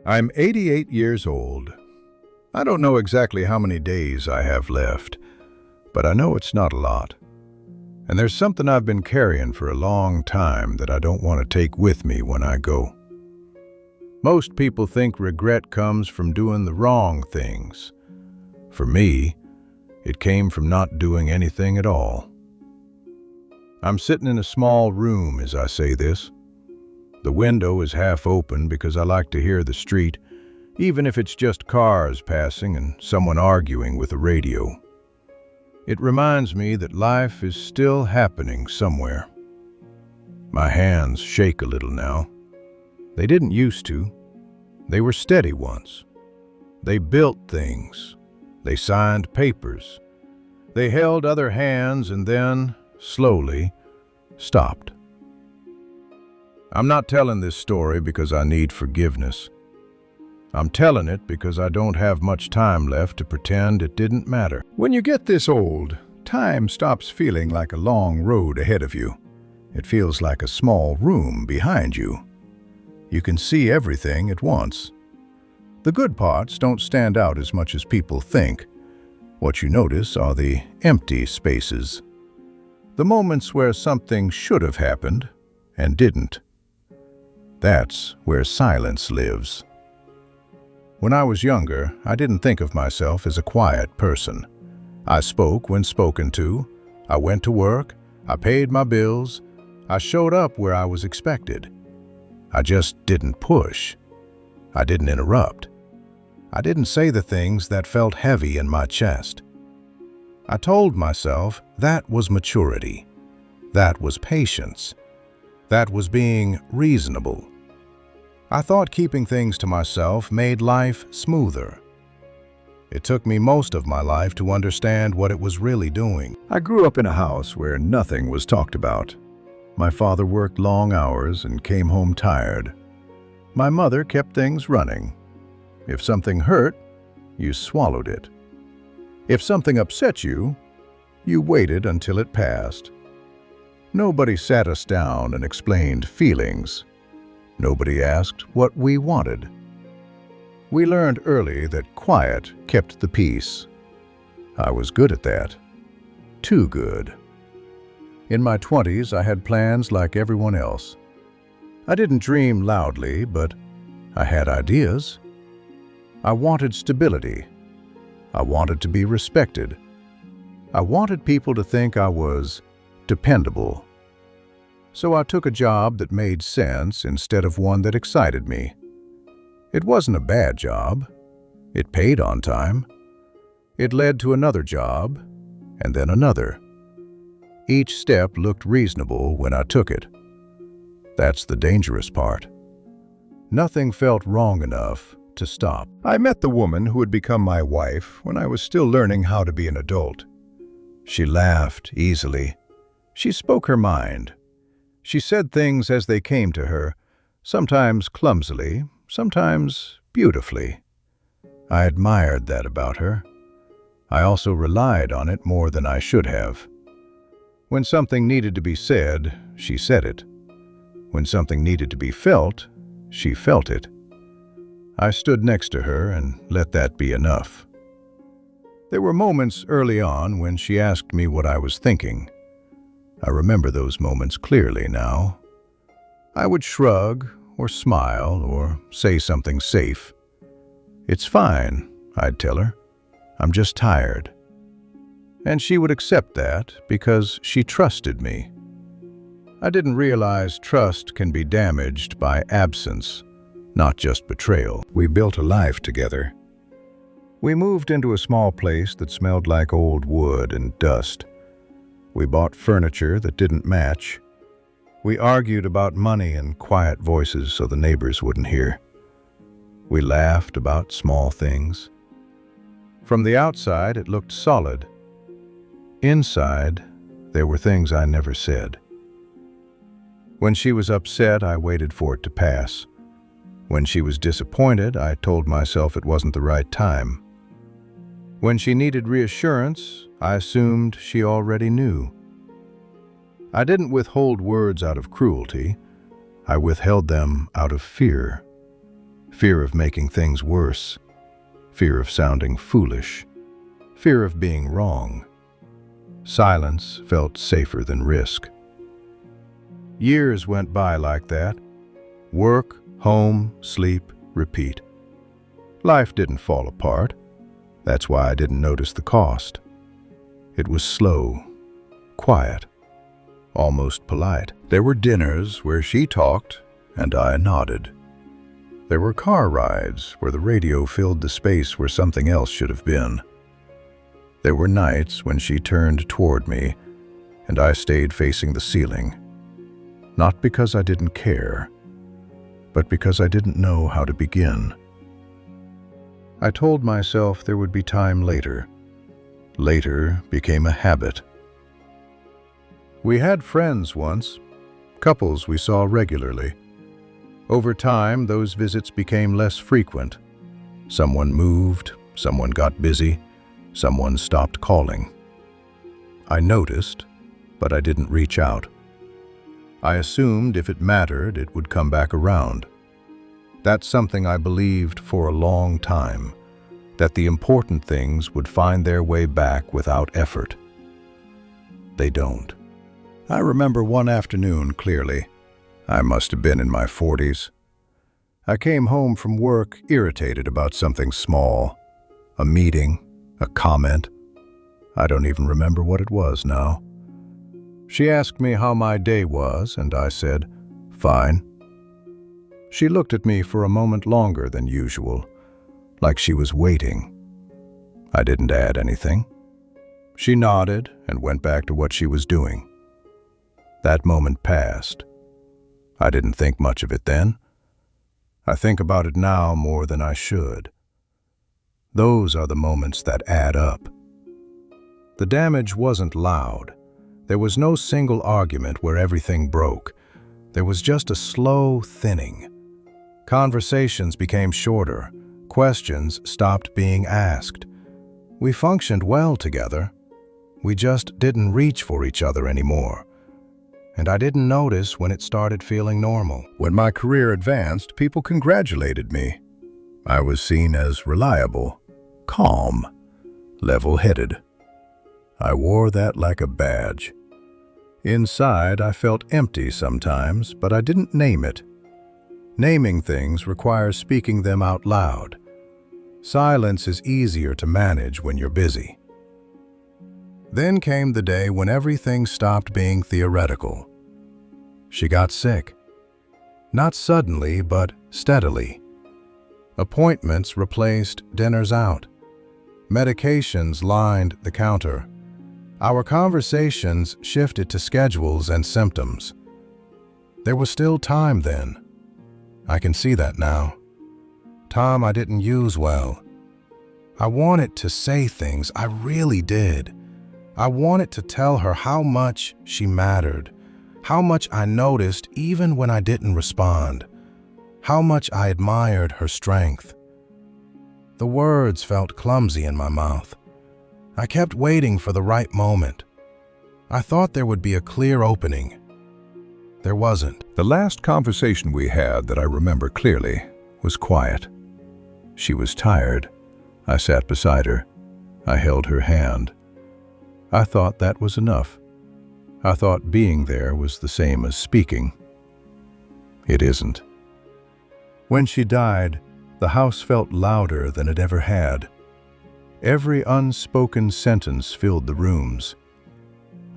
I'm 88 years old. I don't know exactly how many days I have left, but I know it's not a lot. And there's something I've been carrying for a long time that I don't want to take with me when I go. Most people think regret comes from doing the wrong things. For me, it came from not doing anything at all. I'm sitting in a small room as I say this. The window is half open because I like to hear the street, even if it's just cars passing and someone arguing with a radio. It reminds me that life is still happening somewhere. My hands shake a little now. They didn't used to. They were steady once. They built things. They signed papers. They held other hands and then, slowly, stopped. I'm not telling this story because I need forgiveness. I'm telling it because I don't have much time left to pretend it didn't matter. When you get this old, time stops feeling like a long road ahead of you. It feels like a small room behind you. You can see everything at once. The good parts don't stand out as much as people think. What you notice are the empty spaces. The moments where something should have happened and didn't. That's where silence lives. When I was younger, I didn't think of myself as a quiet person. I spoke when spoken to. I went to work. I paid my bills. I showed up where I was expected. I just didn't push. I didn't interrupt. I didn't say the things that felt heavy in my chest. I told myself that was maturity. That was patience. That was being reasonable. I thought keeping things to myself made life smoother. It took me most of my life to understand what it was really doing. I grew up in a house where nothing was talked about. My father worked long hours and came home tired. My mother kept things running. If something hurt, you swallowed it. If something upset you, you waited until it passed. Nobody sat us down and explained feelings. Nobody asked what we wanted. We learned early that quiet kept the peace. I was good at that. Too good. In my 20s, I had plans like everyone else. I didn't dream loudly, but I had ideas. I wanted stability. I wanted to be respected. I wanted people to think I was dependable. So I took a job that made sense instead of one that excited me. It wasn't a bad job. It paid on time. It led to another job, and then another. Each step looked reasonable when I took it. That's the dangerous part. Nothing felt wrong enough to stop. I met the woman who would become my wife when I was still learning how to be an adult. She laughed easily. She spoke her mind. She said things as they came to her, sometimes clumsily, sometimes beautifully. I admired that about her. I also relied on it more than I should have. When something needed to be said, she said it. When something needed to be felt, she felt it. I stood next to her and let that be enough. There were moments early on when she asked me what I was thinking. I remember those moments clearly now. I would shrug or smile or say something safe. "It's fine," I'd tell her. "I'm just tired." And she would accept that because she trusted me. I didn't realize trust can be damaged by absence, not just betrayal. We built a life together. We moved into a small place that smelled like old wood and dust. We bought furniture that didn't match. We argued about money in quiet voices so the neighbors wouldn't hear. We laughed about small things. From the outside, it looked solid. Inside, there were things I never said. When she was upset, I waited for it to pass. When she was disappointed, I told myself it wasn't the right time. When she needed reassurance, I assumed she already knew. I didn't withhold words out of cruelty. I withheld them out of fear. Fear of making things worse. Fear of sounding foolish. Fear of being wrong. Silence felt safer than risk. Years went by like that. Work, home, sleep, repeat. Life didn't fall apart. That's why I didn't notice the cost. It was slow, quiet, almost polite. There were dinners where she talked and I nodded. There were car rides where the radio filled the space where something else should have been. There were nights when she turned toward me and I stayed facing the ceiling, not because I didn't care, but because I didn't know how to begin. I told myself there would be time later. Later became a habit. We had friends once, couples we saw regularly. Over time, those visits became less frequent. Someone moved, someone got busy, someone stopped calling. I noticed, but I didn't reach out. I assumed if it mattered, it would come back around. That's something I believed for a long time, that the important things would find their way back without effort. They don't. I remember one afternoon clearly. I must have been in my 40s. I came home from work irritated about something small. A meeting, a comment. I don't even remember what it was now. She asked me how my day was, and I said, "Fine." She looked at me for a moment longer than usual, like she was waiting. I didn't add anything. She nodded and went back to what she was doing. That moment passed. I didn't think much of it then. I think about it now more than I should. Those are the moments that add up. The damage wasn't loud. There was no single argument where everything broke. There was just a slow thinning. Conversations became shorter. Questions stopped being asked. We functioned well together. We just didn't reach for each other anymore. And I didn't notice when it started feeling normal. When my career advanced, people congratulated me. I was seen as reliable, calm, level-headed. I wore that like a badge. Inside, I felt empty sometimes, but I didn't name it. Naming things requires speaking them out loud. Silence is easier to manage when you're busy. Then came the day when everything stopped being theoretical. She got sick. Not suddenly, but steadily. Appointments replaced dinners out. Medications lined the counter. Our conversations shifted to schedules and symptoms. There was still time then. I can see that now. Time I didn't use well. I wanted to say things, I really did. I wanted to tell her how much she mattered, how much I noticed even when I didn't respond, how much I admired her strength. The words felt clumsy in my mouth. I kept waiting for the right moment. I thought there would be a clear opening. There wasn't. The last conversation we had that I remember clearly was quiet. She was tired. I sat beside her. I held her hand. I thought that was enough. I thought being there was the same as speaking. It isn't. When she died, the house felt louder than it ever had. Every unspoken sentence filled the rooms.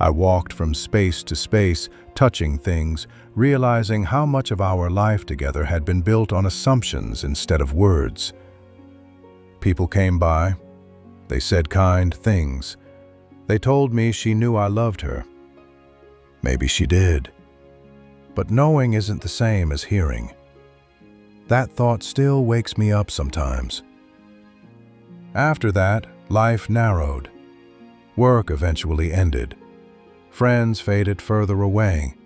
I walked from space to space, touching things, realizing how much of our life together had been built on assumptions instead of words. People came by. They said kind things. They told me she knew I loved her. Maybe she did. But knowing isn't the same as hearing. That thought still wakes me up sometimes. After that, life narrowed. Work eventually ended. Friends faded further away.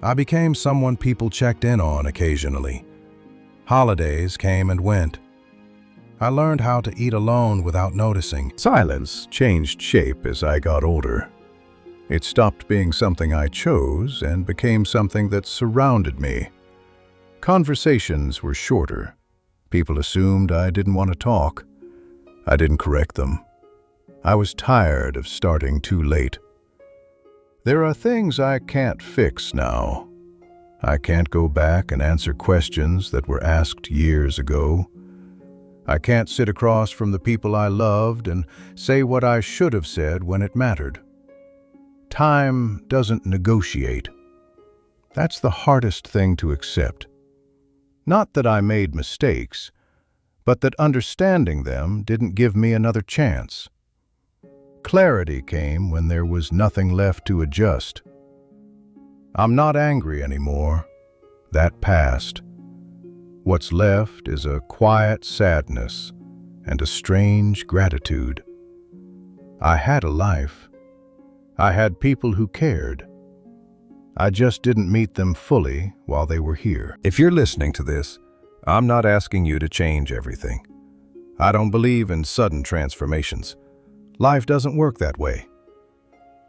I became someone people checked in on occasionally. Holidays came and went. I learned how to eat alone without noticing. Silence changed shape as I got older. It stopped being something I chose and became something that surrounded me. Conversations were shorter, People assumed I didn't want to talk. I didn't correct them. I was tired of starting too late. There are things I can't fix now. I can't go back and answer questions that were asked years ago. I can't sit across from the people I loved and say what I should have said when it mattered. Time doesn't negotiate. That's the hardest thing to accept. Not that I made mistakes, but that understanding them didn't give me another chance. Clarity came when there was nothing left to adjust. I'm not angry anymore. That passed. What's left is a quiet sadness and a strange gratitude. I had a life. I had people who cared. I just didn't meet them fully while they were here. If you're listening to this, I'm not asking you to change everything. I don't believe in sudden transformations. Life doesn't work that way.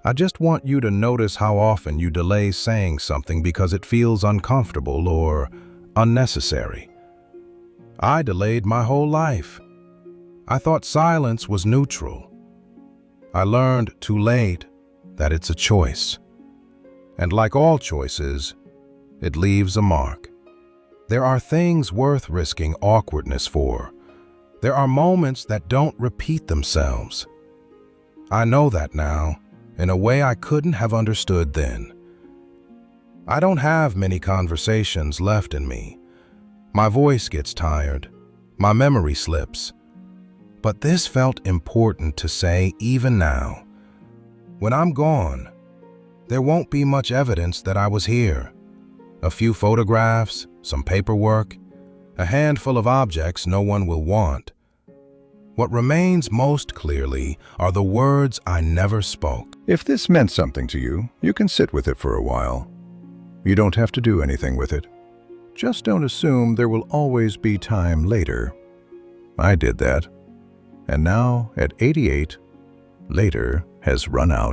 I just want you to notice how often you delay saying something because it feels uncomfortable or unnecessary. I delayed my whole life. I thought silence was neutral. I learned too late that it's a choice. And like all choices, it leaves a mark. There are things worth risking awkwardness for. There are moments that don't repeat themselves. I know that now, in a way I couldn't have understood then. I don't have many conversations left in me. My voice gets tired. My memory slips. But this felt important to say even now. When I'm gone, there won't be much evidence that I was here. A few photographs, some paperwork, a handful of objects no one will want. What remains most clearly are the words I never spoke. If this meant something to you, you can sit with it for a while. You don't have to do anything with it. Just don't assume there will always be time later. I did that. And now, at 88, later has run out.